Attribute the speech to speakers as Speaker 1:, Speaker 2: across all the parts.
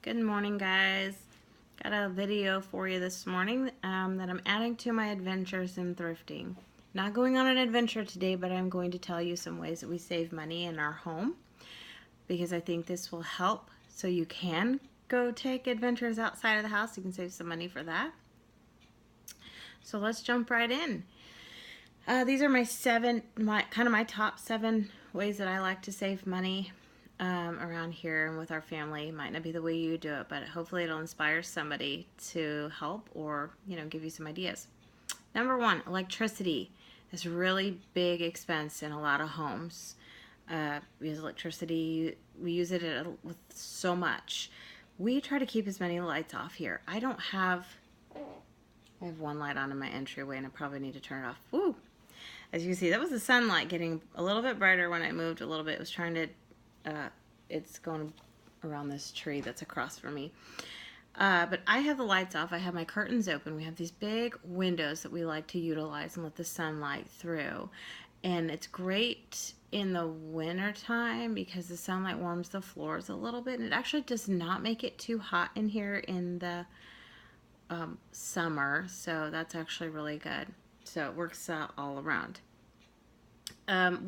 Speaker 1: Good morning, guys. Got a video for you this morning that I'm adding to my adventures in thrifting. Not going on an adventure today, but I'm going to tell you some ways that we save money in our home because I think this will help so you can go take adventures outside of the house. You can save some money for that. So let's jump right in. These are my my top 7 ways that I like to save money around here and with our family. It might not be the way you do it, but hopefully it'll inspire somebody to help or, give you some ideas. Number 1, electricity is a really big expense in a lot of homes. We use electricity, we use it with so much. We try to keep as many lights off here. I have one light on in my entryway and I probably need to turn it off. Woo! As you can see, that was the sunlight getting a little bit brighter when I moved a little bit. It was trying to, it's going around this tree that's across from me. But I have the lights off. I have my curtains open. We have these big windows that we like to utilize and let the sunlight through. And it's great in the winter time because the sunlight warms the floors a little bit. And it actually does not make it too hot in here in the summer. So that's actually really good. So it works all around. When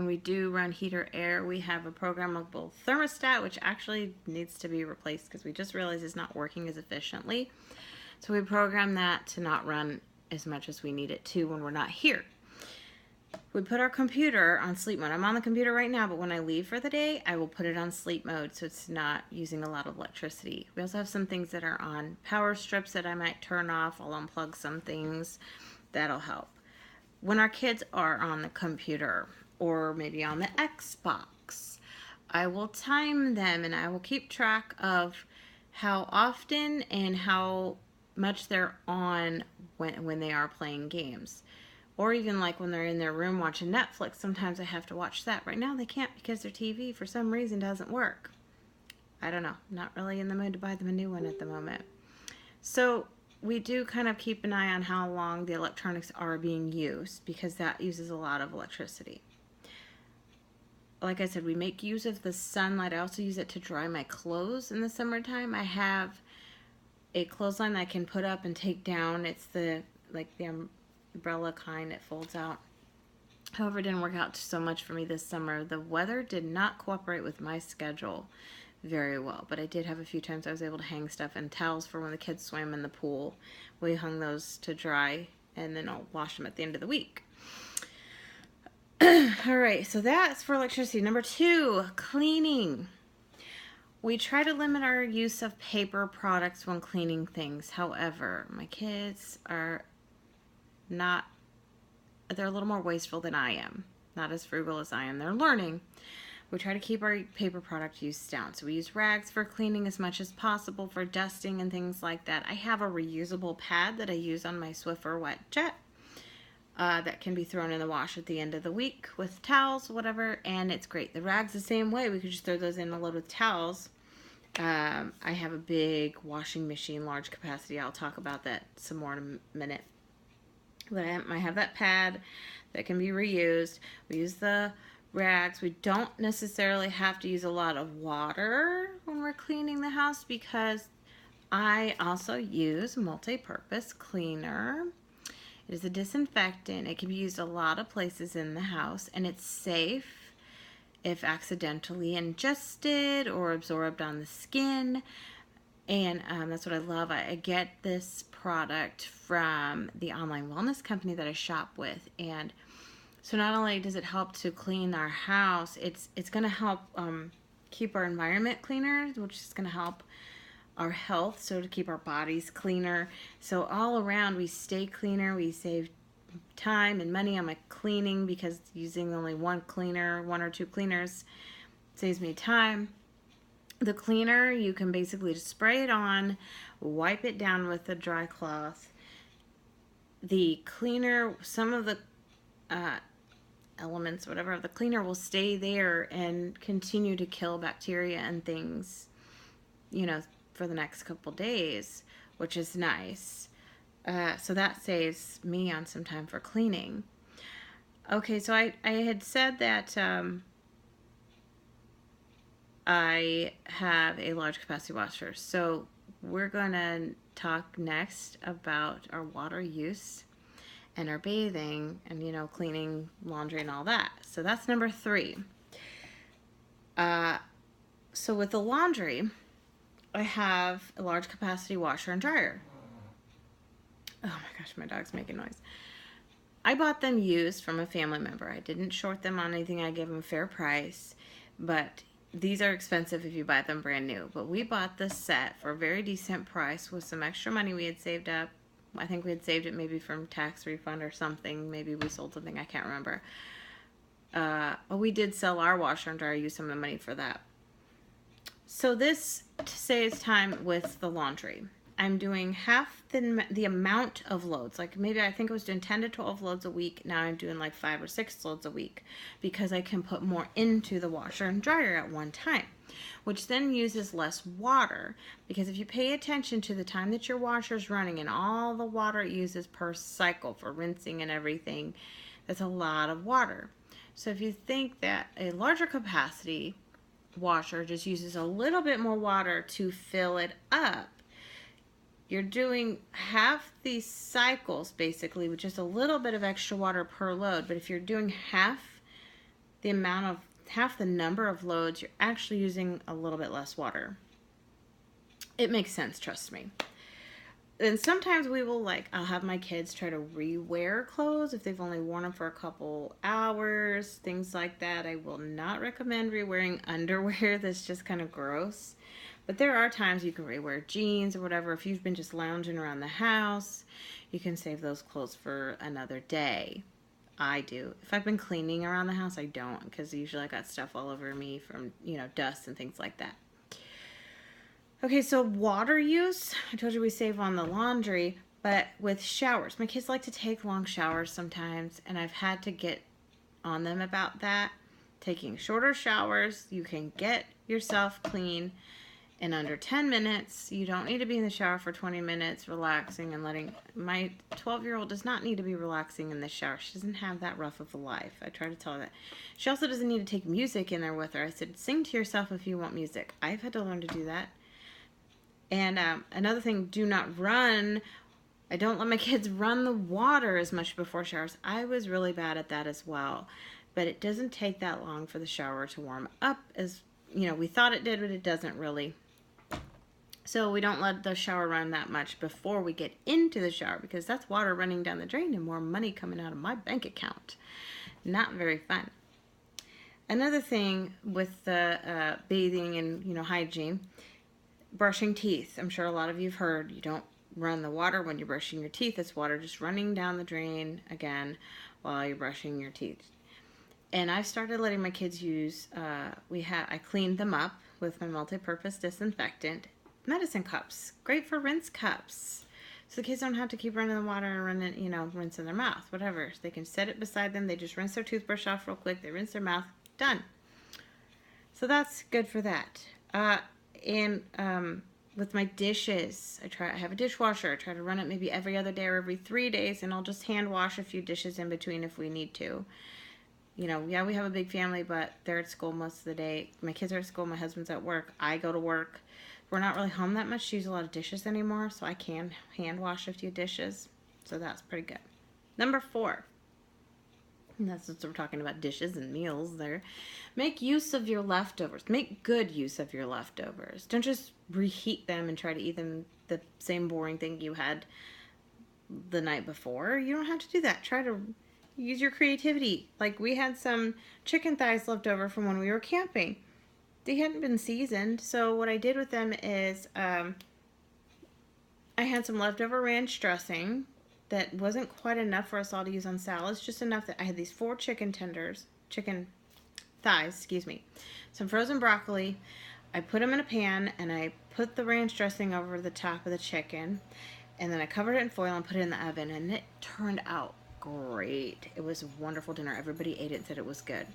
Speaker 1: we do run heater air, we have a programmable thermostat, which actually needs to be replaced because we just realized it's not working as efficiently. So we program that to not run as much as we need it to when we're not here. We put our computer on sleep mode. I'm on the computer right now, but when I leave for the day, I will put it on sleep mode so it's not using a lot of electricity. We also have some things that are on power strips that I might turn off. I'll unplug some things. That'll help. When our kids are on the computer or maybe on the Xbox, I will time them and I will keep track of how often and how much they're on when they are playing games. Or even like when they're in their room watching Netflix, sometimes I have to watch that. Right now they can't because their TV for some reason doesn't work. I don't know. Not really in the mood to buy them a new one at the moment. So we do kind of keep an eye on how long the electronics are being used because that uses a lot of electricity. Like I said, we make use of the sunlight. I also use it to dry my clothes in the summertime. I have a clothesline that I can put up and take down. It's the umbrella kind that folds out. However, it didn't work out so much for me this summer. The weather did not cooperate with my schedule very well, but I did have a few times I was able to hang stuff and towels for when the kids swam in the pool. We hung those to dry and then I'll wash them at the end of the week. All right, so that's for electricity. Number 2, cleaning. We try to limit our use of paper products when cleaning things. However, my kids are they're a little more wasteful than I am. Not as frugal as I am. They're learning. We try to keep our paper product use down. So we use rags for cleaning as much as possible for dusting and things like that. I have a reusable pad that I use on my Swiffer wet jet that can be thrown in the wash at the end of the week with towels, whatever, and it's great. The rags the same way. We could just throw those in a load with towels. I have a big washing machine, large capacity. I'll talk about that some more in a minute. But I have that pad that can be reused. We use the rags. We don't necessarily have to use a lot of water when we're cleaning the house because I also use multi-purpose cleaner. It is a disinfectant. It can be used a lot of places in the house and it's safe if accidentally ingested or absorbed on the skin. And that's what I love. I get this product from the online wellness company that I shop with. And so not only does it help to clean our house, it's going to help keep our environment cleaner, which is going to help our health, so to keep our bodies cleaner. So all around, we stay cleaner. We save time and money on my cleaning because using only one or two cleaners saves me time. The cleaner, you can basically just spray it on, wipe it down with a dry cloth. The cleaner, some of the elements, whatever, the cleaner will stay there and continue to kill bacteria and things, for the next couple days, which is nice. So that saves me on some time for cleaning. Okay, so I had said that I have a large capacity washer. So we're going to talk next about our water use and our bathing and, you know, cleaning, laundry, and all that. So that's number 3. So with the laundry, I have a large capacity washer and dryer. Oh my gosh, my dog's making noise. I bought them used from a family member. I didn't short them on anything. I gave them a fair price, but these are expensive if you buy them brand new. But we bought this set for a very decent price with some extra money we had saved up. I think we had saved it maybe from tax refund or something. Maybe we sold something. I can't remember. But we did sell our washer and dryer, use some of the money for that. So this saves time with the laundry. I'm doing half the amount of loads. Like maybe I think I was doing 10 to 12 loads a week. Now I'm doing like 5 or 6 loads a week because I can put more into the washer and dryer at one time, which then uses less water. Because if you pay attention to the time that your washer is running and all the water it uses per cycle for rinsing and everything, that's a lot of water. So if you think that a larger capacity washer just uses a little bit more water to fill it up, you're doing half these cycles basically with just a little bit of extra water per load. But if you're doing half the number of loads, you're actually using a little bit less water. It makes sense, trust me. And sometimes I'll have my kids try to re-wear clothes if they've only worn them for a couple hours, things like that. I will not recommend re-wearing underwear. That's just kind of gross. But there are times you can re-wear jeans or whatever. If you've been just lounging around the house, you can save those clothes for another day. I do. If I've been cleaning around the house, I don't, because usually I got stuff all over me from, dust and things like that. Okay, so water use, I told you we save on the laundry, but with showers, my kids like to take long showers sometimes, and I've had to get on them about that. Taking shorter showers, you can get yourself clean in under 10 minutes. You don't need to be in the shower for 20 minutes relaxing and letting. My 12-year-old does not need to be relaxing in the shower. She doesn't have that rough of a life. I try to tell her that. She also doesn't need to take music in there with her. I said, sing to yourself if you want music. I've had to learn to do that. And another thing, do not run. I don't let my kids run the water as much before showers. I was really bad at that as well. But it doesn't take that long for the shower to warm up as, we thought it did, but it doesn't really. So we don't let the shower run that much before we get into the shower, because that's water running down the drain and more money coming out of my bank account. Not very fun. Another thing with the bathing and, hygiene, brushing teeth. I'm sure a lot of you have heard you don't run the water when you're brushing your teeth. It's water just running down the drain while you're brushing your teeth. And I've started letting my kids use, I cleaned them up with my multi-purpose disinfectant. Medicine cups, great for rinse cups. So the kids don't have to keep running the water and rinsing their mouth, whatever. So they can set it beside them. They just rinse their toothbrush off real quick. They rinse their mouth, done. So that's good for that. And with my dishes, I have a dishwasher. I try to run it maybe every other day or every 3 days, and I'll just hand wash a few dishes in between if we need to. We have a big family, but they're at school most of the day. My kids are at school, my husband's at work, I go to work. We're not really home that much to use a lot of dishes anymore, so I can hand wash a few dishes. So that's pretty good. Number 4. And that's what we're talking about, dishes and meals there. Make use of your leftovers. Make good use of your leftovers. Don't just reheat them and try to eat them the same boring thing you had the night before. You don't have to do that. Try to use your creativity. Like we had some chicken thighs left over from when we were camping. They hadn't been seasoned, so what I did with them is I had some leftover ranch dressing that wasn't quite enough for us all to use on salads, just enough that I had these 4 chicken thighs, some frozen broccoli. I put them in a pan, and I put the ranch dressing over the top of the chicken, and then I covered it in foil and put it in the oven, and it turned out great. It was a wonderful dinner. Everybody ate it and said it was good.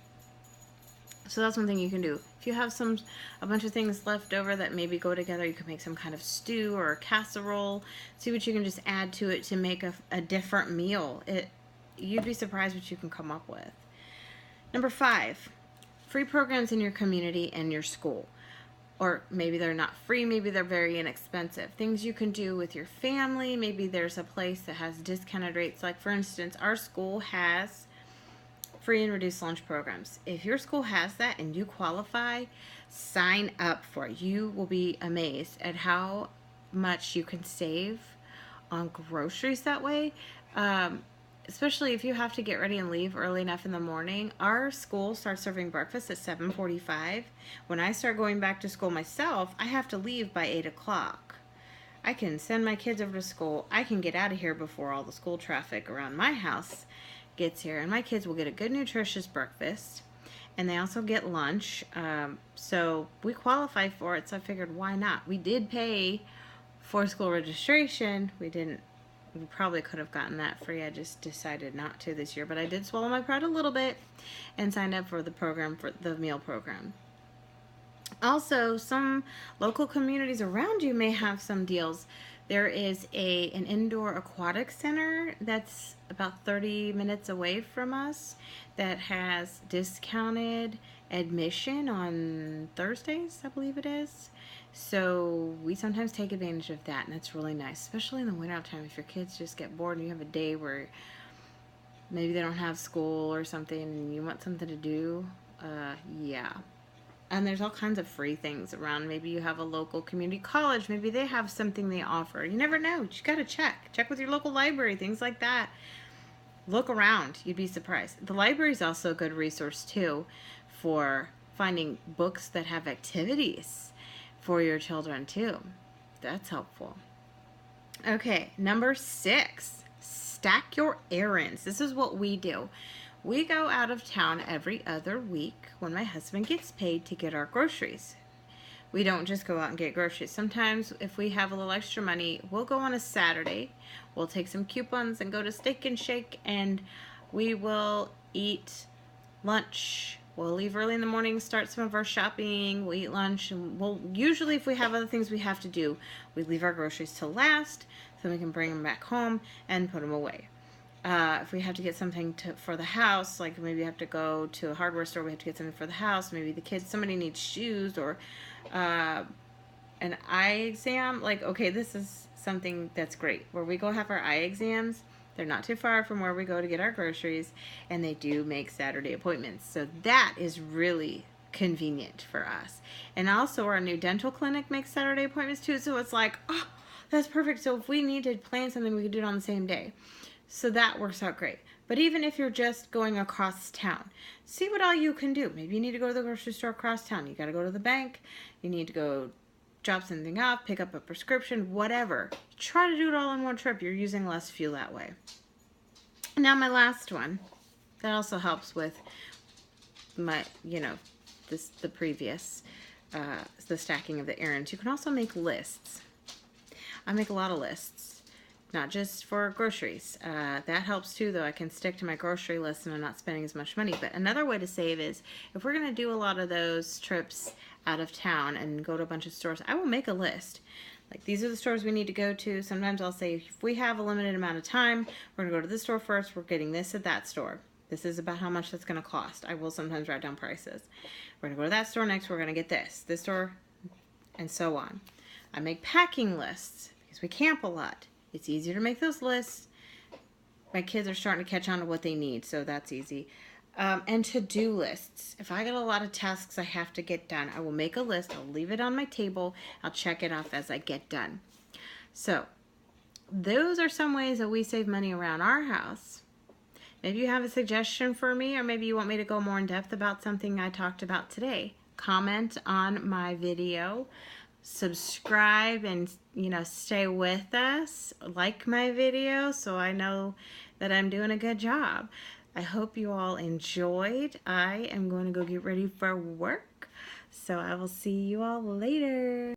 Speaker 1: So that's one thing you can do. If you have a bunch of things left over that maybe go together, you can make some kind of stew or a casserole. See what you can just add to it to make a different meal. You'd be surprised what you can come up with. Number 5, free programs in your community and your school. or maybe they're not free, maybe they're very inexpensive. Things you can do with your family. Maybe there's a place that has discounted rates. Like, for instance, our school has free and reduced lunch programs. If your school has that and you qualify, sign up for it. You will be amazed at how much you can save on groceries that way. Especially if you have to get ready and leave early enough in the morning. Our school starts serving breakfast at 7:45. When I start going back to school myself, I have to leave by 8 o'clock. I can send my kids over to school. I can get out of here before all the school traffic around my house gets here. And my kids will get a good, nutritious breakfast. And they also get lunch. So we qualify for it. So I figured, why not? We did pay for school registration. We probably could have gotten that free. I just decided not to this year. But I did swallow my pride a little bit and signed up for the program, for the meal program. Also, some local communities around you may have some deals. There is an indoor aquatic center that's about 30 minutes away from us that has discounted admission on Thursdays, I believe it is. So we sometimes take advantage of that, and that's really nice, especially in the winter time. If your kids just get bored and you have a day where maybe they don't have school or something and you want something to do, yeah. And there's all kinds of free things around. Maybe you have a local community college. Maybe they have something they offer. You never know. You got to check. Check with your local library, things like that. Look around. You'd be surprised. The library is also a good resource, too, for finding books that have activities for your children, too. That's helpful. Okay, number 6. Stack your errands. This is what we do. We go out of town every other week when my husband gets paid to get our groceries. We don't just go out and get groceries. Sometimes if we have a little extra money, we'll go on a Saturday. We'll take some coupons and go to Steak and Shake, and we will eat lunch. We'll leave early in the morning, start some of our shopping, we'll eat lunch, and we'll usually, if we have other things we have to do, we leave our groceries till last so we can bring them back home and put them away. If we have to get something for the house, like maybe we have to go to a hardware store, we have to get something for the house, maybe the kids, somebody needs shoes or an eye exam, like, okay, this is something that's great. Where we go have our eye exams, they're not too far from where we go to get our groceries, and they do make Saturday appointments. So that is really convenient for us. And also our new dental clinic makes Saturday appointments too, so it's like, oh, that's perfect. So if we need to plan something, we can do it on the same day. So that works out great. But even if you're just going across town, see what all you can do. Maybe you need to go to the grocery store across town. You got to go to the bank. You need to go drop something off, pick up a prescription, whatever. Try to do it all in one trip. You're using less fuel that way. Now my last one, that also helps with my, the previous, the stacking of the errands. You can also make lists. I make a lot of lists. Not just for groceries. That helps too, though. I can stick to my grocery list and I'm not spending as much money. But another way to save is, if we're going to do a lot of those trips out of town and go to a bunch of stores, I will make a list. Like, these are the stores we need to go to. Sometimes I'll say, if we have a limited amount of time, we're going to go to this store first. We're getting this at that store. This is about how much that's going to cost. I will sometimes write down prices. We're going to go to that store next. We're going to get this store, and so on. I make packing lists because we camp a lot. It's easier to make those lists. My kids are starting to catch on to what they need, so that's easy. And to-do lists. If I got a lot of tasks I have to get done, I will make a list. I'll leave it on my table. I'll check it off as I get done. So those are some ways that we save money around our house. Maybe you have a suggestion for me, or maybe you want me to go more in depth about something I talked about today. Comment on my video. Subscribe and, stay with us. Like my video so I know that I'm doing a good job. I hope you all enjoyed. I am going to go get ready for work. So I will see you all later.